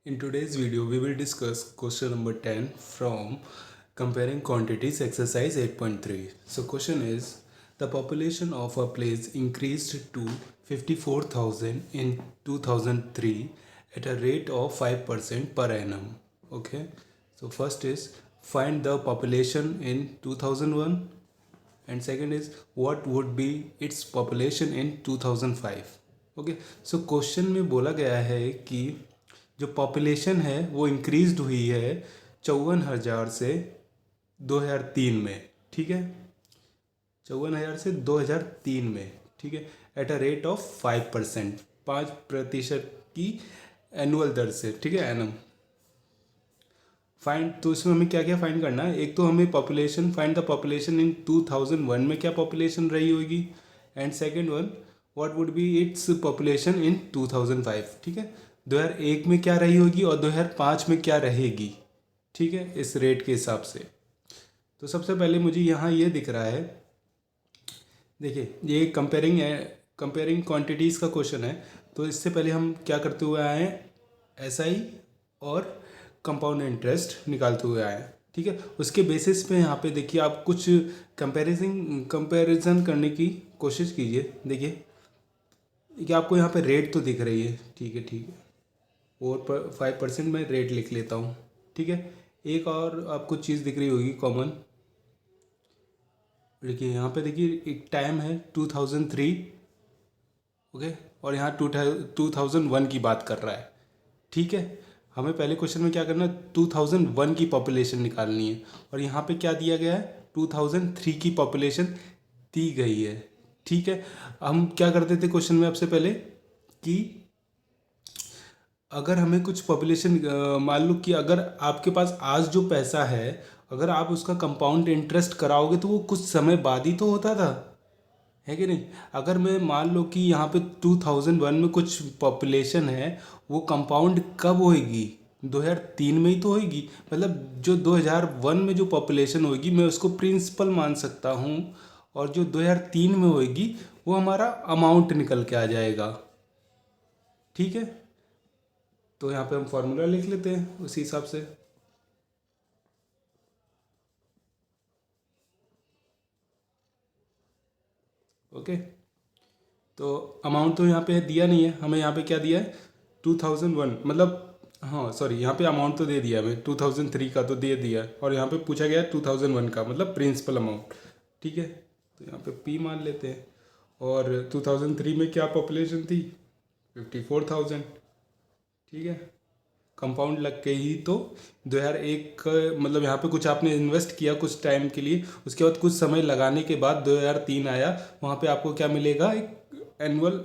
In today's video, we will discuss question number 10 from Comparing Quantities exercise 8.3. So question is, the population of a place increased to 54,000 in 2003 at a rate of 5% per annum. Okay. So first is, find the population in 2001, and second is, what would be its population in 2005. Okay, so question में बोला गया है कि जो population है वो increase हुई है 54,000 से 2003 में, ठीक है, 54,000 से 2003 में, ठीक है, एट अ रेट ऑफ 5%, 5% की एनुअल दर से, ठीक है, एनम फाइंड। तो इसमें हमें क्या क्या फाइंड करना है, एक तो हमें population, find the population in 2001 में क्या पॉपुलेशन रही होगी, and second one, what would be its population in 2005, ठीक है, 2001 में क्या रही होगी और 2005 में क्या रहेगी, ठीक है, इस रेट के हिसाब से। तो सबसे पहले मुझे यहाँ ये दिख रहा है, देखिए ये कंपेयरिंग क्वांटिटीज़ का क्वेश्चन है। तो इससे पहले हम क्या करते हुए आए हैं, एसआई और कंपाउंड इंटरेस्ट निकालते हुए आए हैं, ठीक है। उसके बेसिस पे यहाँ पे देखिए आप कुछ कंपैरिजन करने की कोशिश कीजिए। देखिए कि आपको यहाँ पे रेट तो दिख रही है, ठीक है, ठीक है, और 5% में रेट लिख लेता हूँ, ठीक है। एक और आपको चीज़ दिख रही होगी कॉमन, देखिए यहाँ पे देखिए एक टाइम है 2003, ओके, और यहाँ 2001 की बात कर रहा है, ठीक है। हमें पहले क्वेश्चन में क्या करना है, 2001 की पॉपुलेशन निकालनी है, और यहाँ पे क्या दिया गया है, 2003 की पॉपुलेशन दी गई है, ठीक है। हम क्या करते थे क्वेश्चन में आपसे पहले कि अगर हमें कुछ पॉपुलेशन मान लो कि अगर आपके पास आज जो पैसा है, अगर आप उसका कंपाउंड इंटरेस्ट कराओगे तो वो कुछ समय बाद ही तो होता था, है कि नहीं। अगर मैं मान लो कि यहाँ पे 2001 में कुछ पॉपुलेशन है, वो कंपाउंड कब होएगी, 2003 में ही तो होएगी, मतलब जो 2001 में जो पॉपुलेशन होएगी मैं उसको प्रिंसिपल मान सकता हूँ, और जो 2003 में होएगी वो हमारा अमाउंट निकल के आ जाएगा, ठीक है। तो यहाँ पे हम फॉर्मूला लिख लेते हैं उसी हिसाब से। ओके, तो अमाउंट तो यहाँ पे दिया नहीं है, हमें यहाँ पे क्या दिया है, 2001, मतलब हाँ सॉरी, यहाँ पे अमाउंट तो दे दिया है हमें, 2003 का तो दे दिया है, और यहाँ पे पूछा गया है 2001 का, मतलब प्रिंसिपल अमाउंट, ठीक है। तो यहाँ पे पी मान लेते हैं, और 2003 में क्या पॉपुलेशन थी, 54,000, ठीक है। कंपाउंड लग के ही तो 2001 मतलब यहाँ पे कुछ आपने इन्वेस्ट किया कुछ टाइम के लिए, उसके बाद कुछ समय लगाने के बाद 2003 आया, वहाँ पे आपको क्या मिलेगा, एक एनुअल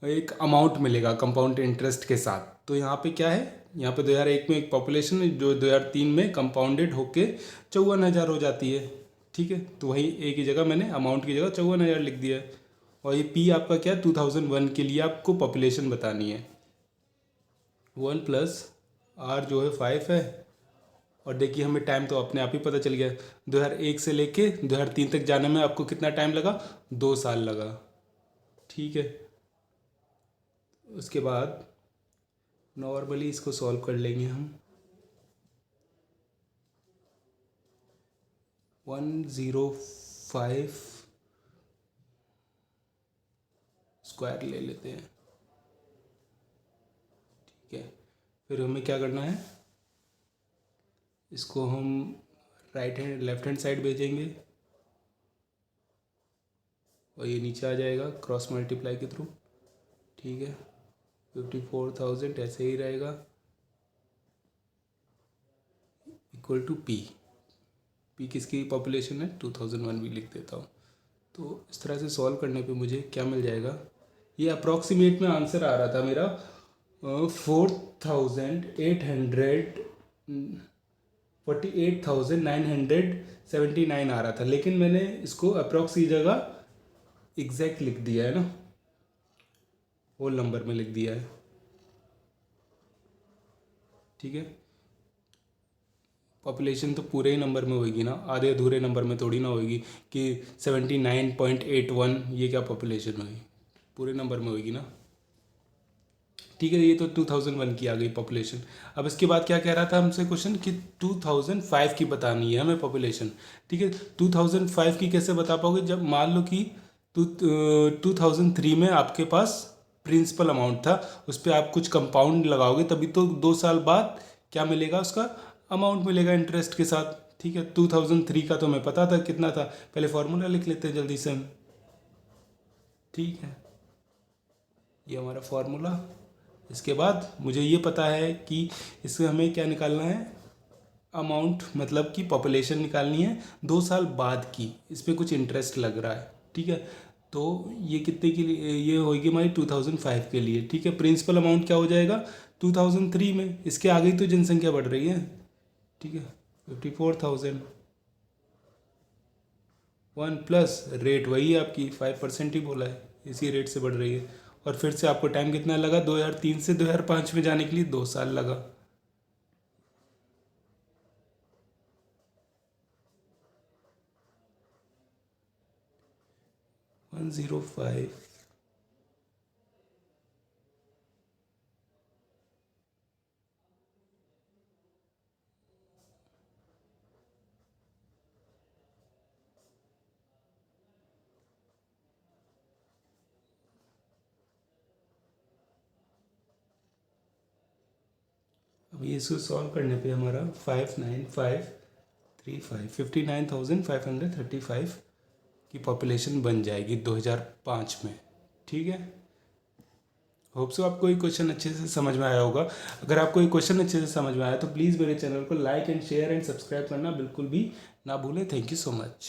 एक अमाउंट मिलेगा कंपाउंड इंटरेस्ट के साथ। तो यहाँ पे क्या है, यहाँ पे 2001 में एक पॉपुलेशन जो 2003 में कंपाउंडेड होके 54,000 हो जाती है, ठीक है। तो वही एक ही जगह मैंने अमाउंट की जगह 54,000 लिख दिया है, और ये पी आपका क्या है, 2001 के लिए आपको पॉपुलेशन बतानी है। 1 प्लस आर जो है 5 है, और देखिए हमें टाइम तो अपने आप ही पता चल गया, 2001 से लेके 2003 तक जाने में आपको कितना टाइम लगा, 2 साल लगा, ठीक है। उसके बाद नॉर्मली इसको सॉल्व कर लेंगे हम, 105 स्क्वायर ले लेते हैं, ठीक है। फिर हमें क्या करना है, इसको हम right hand left hand side भेजेंगे, और ये नीचे आ जाएगा क्रॉस मल्टीप्लाई के थ्रू, ठीक है। 54,000 ऐसे ही रहेगा, इक्वल टू पी, पी किसकी पॉपुलेशन है, 2001 भी लिख देता हूँ। तो इस तरह से सॉल्व करने पे मुझे क्या मिल जाएगा, ये अप्रॉक्सीमेट में आंसर आ रहा था मेरा 48,979 आ रहा था, लेकिन मैंने इसको अप्रॉक्स की जगह एग्जैक्ट लिख दिया है ना, होल नंबर में लिख दिया है, ठीक है। पॉपुलेशन तो पूरे ही नंबर में होगी ना, आधे अधूरे नंबर में थोड़ी ना होगी कि 79.81 ये क्या पॉपुलेशन होगी, पूरे नंबर में होगी ना। ठीक है, ये तो 2001 की आ गई पॉपुलेशन। अब इसके बाद क्या कह रहा था हमसे क्वेश्चन कि 2005 की बतानी है हमें पॉपुलेशन। ठीक है, 2005 की कैसे बता पाओगे, जब मान लो कि 2003 में आपके पास प्रिंसिपल अमाउंट था, उस पर आप कुछ कंपाउंड लगाओगे तभी तो 2 साल बाद क्या मिलेगा, उसका अमाउंट मिलेगा इंटरेस्ट के साथ। ठीक है, 2003 का तो हमें पता था कितना था, पहले फॉर्मूला लिख लेते हैं जल्दी से हम। ठीक है, ये हमारा फॉर्मूला। इसके बाद मुझे ये पता है कि इससे हमें क्या निकालना है, अमाउंट, मतलब कि पॉपुलेशन निकालनी है 2 साल बाद की, इस पर कुछ इंटरेस्ट लग रहा है। ठीक है, तो ये कितने के लिए, ये होगी हमारी 2005 के लिए। ठीक है, प्रिंसिपल अमाउंट क्या हो जाएगा 2003 में, इसके आगे ही तो जनसंख्या बढ़ रही है। ठीक है, 54,000 वन प्लस रेट वही है आपकी 5% ही बोला है, इसी रेट से बढ़ रही है। और फिर से आपको टाइम कितना लगा, 2003 से 2005 में जाने के लिए 2 साल लगा। 105। अब ये इसको सॉल्व करने पे हमारा 59535 59,535 की पॉपुलेशन बन जाएगी 2005 में। ठीक है, होप सो आपको ये क्वेश्चन अच्छे से समझ में आया होगा। अगर आपको ये क्वेश्चन अच्छे से समझ में आया तो प्लीज़ मेरे चैनल को like and share and subscribe करना बिल्कुल भी ना भूलें। Thank you so much.